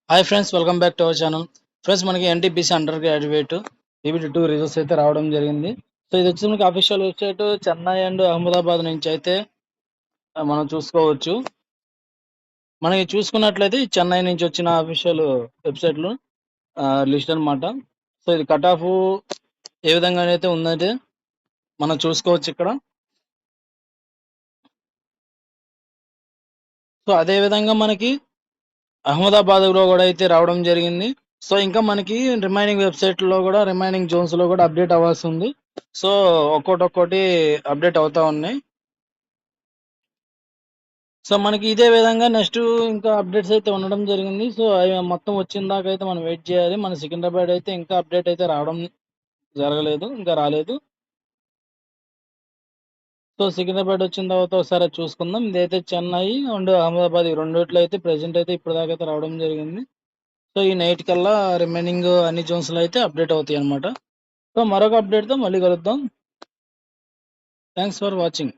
Hi friends, welcome back to our channel. Friends, మనకి NTPC undergraduate CBT 2 results అయితే రావడం జరిగింది. So ఇది వచ్చి మనకి official website Chennai and Ahmedabad నుంచి అయితే మనం చూసుకోవచ్చు. మనకి చూసుకున్నట్లయితే ఈ చెన్నై నుంచి వచ్చిన అఫీషియల్ వెబ్సైట్లు లిస్ట్ అన్నమాట. సో ఇది కట్ ఆఫ్ ఏ విధంగా అయితే ఉందంటే మనం చూసుకోవచ్చు ఇక్కడ. సో అదే విధంగా మనకి అహ్మదాబాద్‌లో కూడా అయితే రావడం జరిగింది. సో ఇంకా మనకి రిమైనింగ్ వెబ్‌సైట్‌లో కూడా రిమైనింగ్ జోన్స్‌లో కూడా అప్డేట్ అవ్వాల్సి ఉంది. సో ఒక్కోటి అప్డేట్ అవుతా ఉన్నాయి. సో మనకి ఇదే విధంగా నెక్స్ట్ ఇంకా అప్డేట్స్ అయితే ఉండడం జరిగింది. సో అవి మొత్తం వచ్చిన దాకా అయితే మనం వెయిట్ చేయాలి. మన సికింద్రాబాద్ అయితే ఇంకా అప్డేట్ అయితే రావడం జరగలేదు. ఇంకా రాలేదు. సో సికింద్రాబాద్ వచ్చిన తర్వాత ఒకసారి అది చూసుకుందాం. ఇదైతే చెన్నై అండ్ అహ్మదాబాద్ ఈ రెండిట్లో అయితే ప్రెజెంట్ అయితే ఇప్పటిదాకా అయితే రావడం జరిగింది. సో ఈ నైట్ కల్లా రిమైనింగ్ అన్ని జోన్స్‌లో అయితే అప్డేట్ అవుతాయన్నమాట. సో మరొక అప్డేట్‌తో మళ్ళీ కలుద్దాం. Thanks for watching.